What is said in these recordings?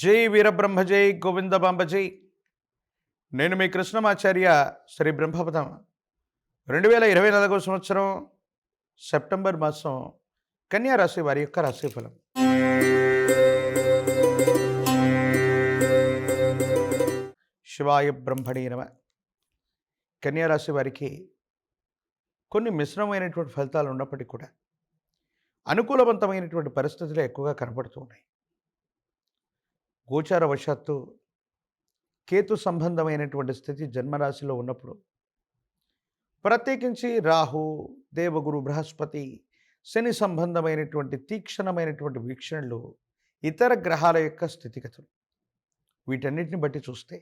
జై వీరబ్రహ్మ జై గోవిందబాంబ జై. నేను మీ కృష్ణమాచార్య శ్రీ బ్రహ్మపదం. 2024 సంవత్సరం సెప్టెంబర్ మాసం కన్యా రాశి వారి యొక్క రాశిఫలం. శివాయ బ్రహ్మణే నమ. కన్యా రాశి వారికి కొన్ని మిశ్రమైనటువంటి ఫలితాలు ఉన్నప్పటికీ కూడా అనుకూలవంతమైనటువంటి పరిస్థితులు ఎక్కువగా కనపడుతూ ఉన్నాయి. గోచార వశాత్తు కేతు సంబంధమైనటువంటి స్థితి జన్మరాశిలో ఉన్నప్పుడు, ప్రత్యేకించి రాహు, దేవగురు, బృహస్పతి, శని సంబంధమైనటువంటి తీక్షణమైనటువంటి వీక్షణలు, ఇతర గ్రహాల యొక్క స్థితిగతులు, వీటన్నిటిని బట్టి చూస్తే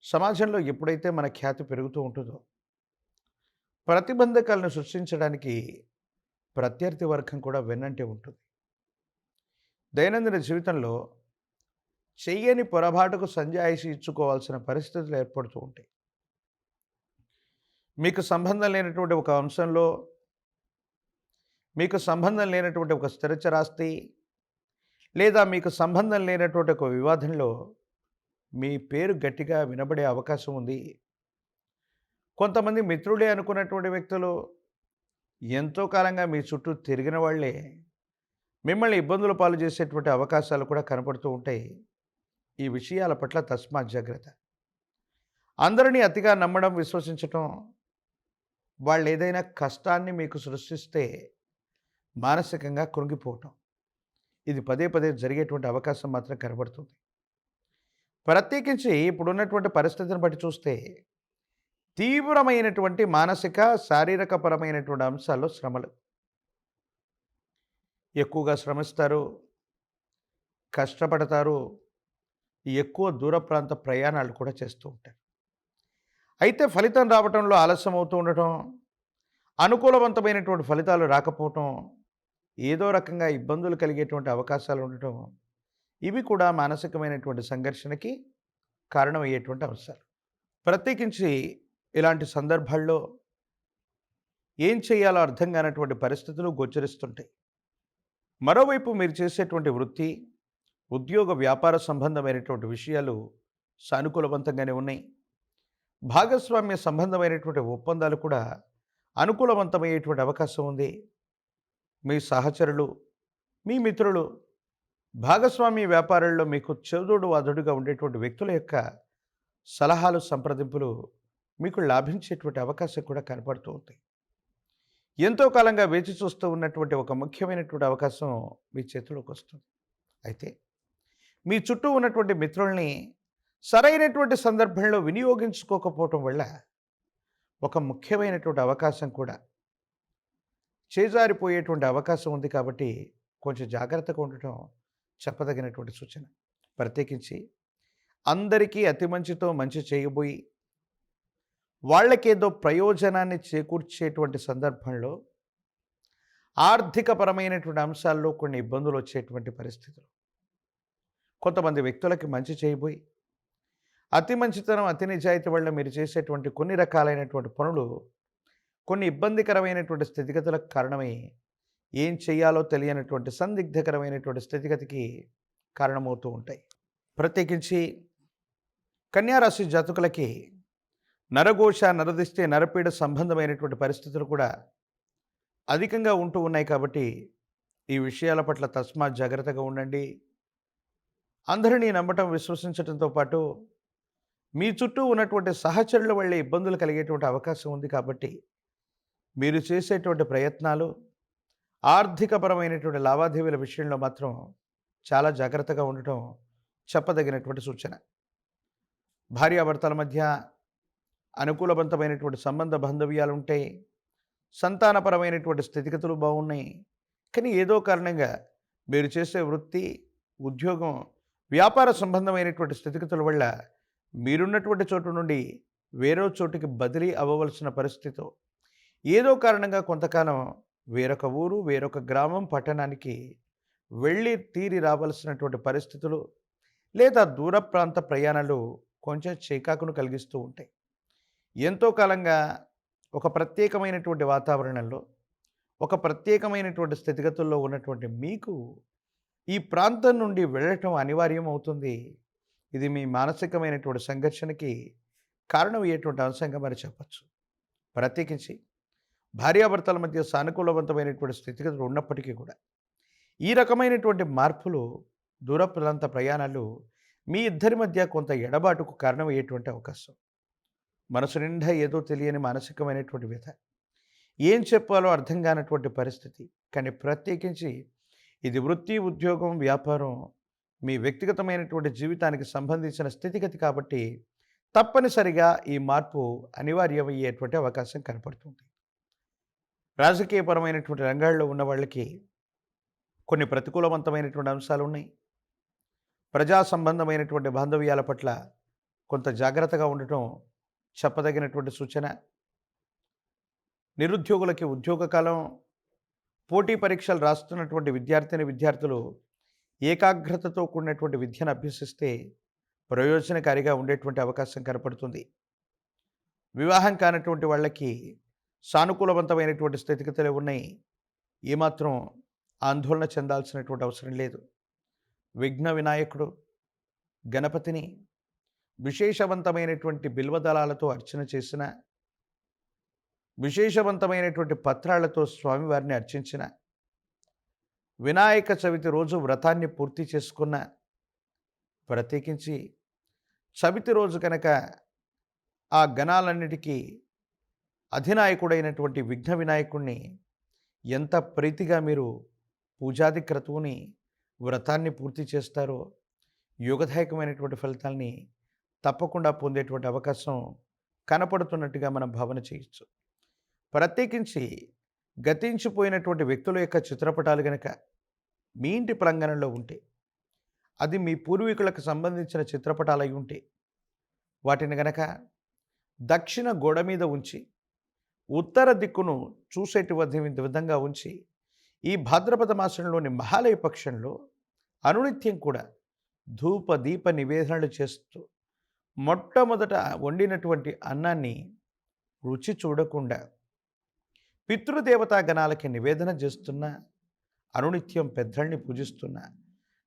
సమాజంలో ఎప్పుడైతే మన ఖ్యాతి పెరుగుతూ ఉంటుందో, ప్రతిబంధకాలను సృష్టించడానికి ప్రత్యర్థి వర్గం కూడా వెన్నంటే ఉంటుంది. దైనందిన జీవితంలో చెయ్యని పొరపాటుకు సంజాయిషి ఇచ్చుకోవాల్సిన పరిస్థితులు ఏర్పడుతూ ఉంటాయి. మీకు సంబంధం లేనటువంటి ఒక అంశంలో, మీకు సంబంధం లేనటువంటి ఒక స్థిరచరాస్తి, లేదా మీకు సంబంధం లేనటువంటి ఒక వివాదంలో మీ పేరు గట్టిగా వినబడే అవకాశం ఉంది. కొంతమంది మిత్రులే అనుకున్నటువంటి వ్యక్తులు ఎంతో కాలంగా మీ చుట్టూ తిరిగిన వాళ్ళే మిమ్మల్ని ఇబ్బందుల పాలు చేసేటువంటి అవకాశాలు కూడా కనపడుతూ ఉంటాయి. ఈ విషయాల పట్ల తస్మాత్ జాగ్రత్త. అందరినీ అతిగా నమ్మడం, విశ్వసించటం, వాళ్ళు ఏదైనా కష్టాన్ని మీకు సృష్టిస్తే మానసికంగా కృంగిపోవటం, ఇది పదే పదే జరిగేటువంటి అవకాశం మాత్రం కనబడుతుంది. ప్రత్యేకించి ఇప్పుడున్నటువంటి పరిస్థితిని బట్టి చూస్తే తీవ్రమైనటువంటి మానసిక, శారీరకపరమైనటువంటి అంశాల్లో శ్రమలు ఎక్కువగా శ్రమిస్తారు, కష్టపడతారు, ఎక్కువ దూర ప్రాంత ప్రయాణాలు కూడా చేస్తూ ఉంటారు. అయితే ఫలితం రావటంలో ఆలస్యం అవుతూ ఉండటం, అనుకూలవంతమైనటువంటి ఫలితాలు రాకపోవటం, ఏదో రకంగా ఇబ్బందులు కలిగేటువంటి అవకాశాలు ఉండటం, ఇవి కూడా మానసికమైనటువంటి సంఘర్షణకి కారణమయ్యేటువంటి అంశాలు. ప్రత్యేకించి ఇలాంటి సందర్భాల్లో ఏం చేయాలో అర్థం కానటువంటి పరిస్థితులు గోచరిస్తుంటాయి. మరోవైపు మీరు చేసేటువంటి వృత్తి, ఉద్యోగ, వ్యాపార సంబంధమైనటువంటి విషయాలు సానుకూలవంతంగానే ఉన్నాయి. భాగస్వామ్య సంబంధమైనటువంటి ఒప్పందాలు కూడా అనుకూలవంతమయ్యేటువంటి అవకాశం ఉంది. మీ సహచరులు, మీ మిత్రులు, భాగస్వామ్య వ్యాపారాల్లో మీకు చేదోడు వాదోడుగా ఉండేటువంటి వ్యక్తుల యొక్క సలహాలు, సంప్రదింపులు మీకు లాభించేటువంటి అవకాశం కూడా కనపడుతూ ఉంది. ఎంతో కాలంగా వేచి చూస్తూ ఉన్నటువంటి ఒక ముఖ్యమైనటువంటి అవకాశం మీ చేతిలోకి వస్తుంది. అయితే మీ చుట్టూ ఉన్నటువంటి మిత్రుల్ని సరైనటువంటి సందర్భంలో వినియోగించుకోకపోవటం వల్ల ఒక ముఖ్యమైనటువంటి అవకాశం కూడా చేజారిపోయేటువంటి అవకాశం ఉంది. కాబట్టి కొంచెం జాగ్రత్తగా ఉండటం చెప్పదగినటువంటి సూచన. ప్రత్యేకించి అందరికీ అతి మంచితో మంచి చేయబోయి వాళ్ళకేదో ప్రయోజనాన్ని చేకూర్చేటువంటి సందర్భంలో ఆర్థికపరమైనటువంటి అంశాల్లో కొన్ని ఇబ్బందులు వచ్చేటువంటి పరిస్థితులు, కొంతమంది వ్యక్తులకి మంచి చేయబోయి అతి మంచితనం, అతి నిజాయితీ వల్ల మీరు చేసేటువంటి కొన్ని రకాలైనటువంటి పనులు కొన్ని ఇబ్బందికరమైనటువంటి స్థితిగతులకు కారణమై ఏం చేయాలో తెలియనటువంటి సందిగ్ధకరమైనటువంటి స్థితిగతికి కారణమవుతూ ఉంటాయి. ప్రత్యేకించి కన్యారాశి జాతకులకి నరఘోష, నరదిష్టి, నరపీడ సంబంధమైనటువంటి పరిస్థితులు కూడా అధికంగా ఉంటూ ఉన్నాయి. కాబట్టి ఈ విషయాల పట్ల తస్మాత్ జాగ్రత్తగా ఉండండి. అందరినీ నమ్మటం, విశ్వసించడంతో పాటు మీ చుట్టూ ఉన్నటువంటి సహచరుల వల్ల ఇబ్బందులు కలిగేటువంటి అవకాశం ఉంది. కాబట్టి మీరు చేసేటువంటి ప్రయత్నాలు, ఆర్థికపరమైనటువంటి లావాదేవీల విషయంలో మాత్రం చాలా జాగ్రత్తగా ఉండటం చెప్పదగినటువంటి సూచన. భార్యాభర్తల మధ్య అనుకూలవంతమైనటువంటి సంబంధ బాంధవ్యాలు ఉంటాయి. సంతానపరమైనటువంటి స్థితిగతులు బాగున్నాయి. కానీ ఏదో కారణంగా మీరు చేసే వృత్తి, ఉద్యోగం, వ్యాపార సంబంధమైనటువంటి స్థితిగతుల వల్ల మీరున్నటువంటి చోటు నుండి వేరే చోటుకి బదిలీ అవ్వవలసిన పరిస్థితి, ఏదో కారణంగా కొంతకాలం వేరొక ఊరు, వేరొక గ్రామం, పట్టణానికి వెళ్ళి తీరి రావాల్సినటువంటి పరిస్థితులు, లేదా దూర ప్రాంత ప్రయాణాలు కొంచెం చికాకును కలిగిస్తూ ఉంటాయి. ఎంతో కాలంగా ఒక ప్రత్యేకమైనటువంటి వాతావరణంలో, ఒక ప్రత్యేకమైనటువంటి స్థితిగతుల్లో ఉన్నటువంటి మీకు ఈ ప్రాంతం నుండి వెళ్ళటం అనివార్యం అవుతుంది. ఇది మీ మానసికమైనటువంటి సంఘర్షణకి కారణమయ్యేటువంటి అంశంగా మరి చెప్పచ్చు. ప్రత్యేకించి భార్యాభర్తల మధ్య సానుకూలవంతమైనటువంటి స్థితిగతులు ఉన్నప్పటికీ కూడా ఈ రకమైనటువంటి మార్పులు, దూర ప్రాంత ప్రయాణాలు మీ ఇద్దరి మధ్య కొంత ఎడబాటుకు కారణమయ్యేటువంటి అవకాశం. మనసు నిండా ఏదో తెలియని మానసికమైనటువంటి వ్యధ, ఏం చెప్పాలో అర్థం కానటువంటి పరిస్థితి. కానీ ప్రత్యేకించి ఇది వృత్తి, ఉద్యోగం, వ్యాపారం, మీ వ్యక్తిగతమైనటువంటి జీవితానికి సంబంధించిన స్థితిగతి కాబట్టి తప్పనిసరిగా ఈ మార్పు అనివార్యమయ్యేటువంటి అవకాశం కనపడుతుంది. రాజకీయపరమైనటువంటి రంగాల్లో ఉన్న వాళ్ళకి కొన్ని ప్రతికూలవంతమైనటువంటి అంశాలు ఉన్నాయి. ప్రజా సంబంధమైనటువంటి బాంధవ్యాల పట్ల కొంత జాగ్రత్తగా ఉండటం చెప్పదగినటువంటి సూచన. నిరుద్యోగులకి ఉద్యోగ కాలం, పోటీ పరీక్షలు రాస్తున్నటువంటి విద్యార్థులు ఏకాగ్రతతో కూడినటువంటి విద్యను అభ్యసిస్తే ప్రయోజనకారిగా ఉండేటువంటి అవకాశం కనపడుతుంది. వివాహం కానటువంటి వాళ్ళకి సానుకూలవంతమైనటువంటి స్థితిగతులు ఉన్నాయి. ఏమాత్రం ఆందోళన చెందాల్సినటువంటి అవసరం లేదు. విఘ్న వినాయకుడు గణపతిని విశేషవంతమైనటువంటి బిల్వదళాలతో అర్చన చేసిన, విశేషవంతమైనటువంటి పత్రాలతో స్వామివారిని అర్చించిన, వినాయక చవితి రోజు వ్రతాన్ని పూర్తి చేసుకున్న, ప్రత్యేకించి చవితి రోజు కనుక ఆ గణాలన్నిటికీ అధినాయకుడైనటువంటి విఘ్న వినాయకుడిని ఎంత ప్రీతిగా మీరు పూజాది క్రతువుని, వ్రతాన్ని పూర్తి చేస్తారో యోగదాయకమైనటువంటి ఫలితాల్ని తప్పకుండా పొందేటువంటి అవకాశం కనపడుతున్నట్టుగా మనం భావన చేయొచ్చు. ప్రత్యేకించి గతించిపోయినటువంటి వ్యక్తుల యొక్క చిత్రపటాలు గనక మీ ఇంటి ప్రాంగణంలో ఉంటే, అది మీ పూర్వీకులకు సంబంధించిన చిత్రపటాలు అయి ఉంటే, వాటిని గనక దక్షిణ గోడ మీద ఉంచి ఉత్తర దిక్కును చూసేటి విధంగా ఉంచి ఈ భాద్రపద మాసంలోని మహాలయ పక్షంలో అనునిత్యం కూడా ధూప దీప నివేదనలు చేస్తూ మొట్టమొదట వండినటువంటి అన్నాన్ని రుచి చూడకుండా పితృదేవతా గణాలకి నివేదన చేస్తున్న, అనునిత్యం పెద్దల్ని పూజిస్తున్న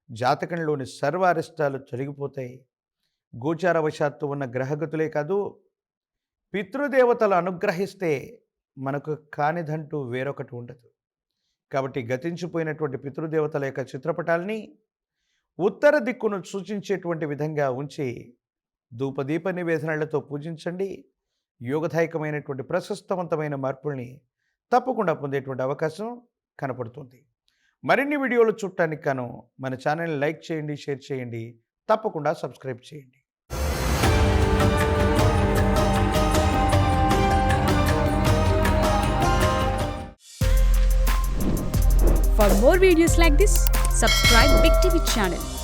జాతకంలోని సర్వ అరిష్టాలు తొలగిపోతాయి. గోచారవశాత్తు ఉన్న గ్రహగతులే కాదు, పితృదేవతలు అనుగ్రహిస్తే మనకు కానిదంటూ వేరొకటి ఉండదు. కాబట్టి గతించిపోయినటువంటి పితృదేవతల యొక్క చిత్రపటాలని ఉత్తర దిక్కును సూచించేటువంటి విధంగా ఉంచి ధూపదీప నివేదనలతో పూజించండి. యోగదాయకమైనటువంటి ప్రశస్తవంతమైన మార్పుల్ని తప్పకుండా పొందేటువంటి అవకాశం కనపడుతుంది. మరిన్ని వీడియోలు చూడటానికి గాను మన ఛానల్ని లైక్ చేయండి, షేర్ చేయండి, తప్పకుండా సబ్స్క్రైబ్ చేయండి. For more videos like this, subscribe Big TV channel.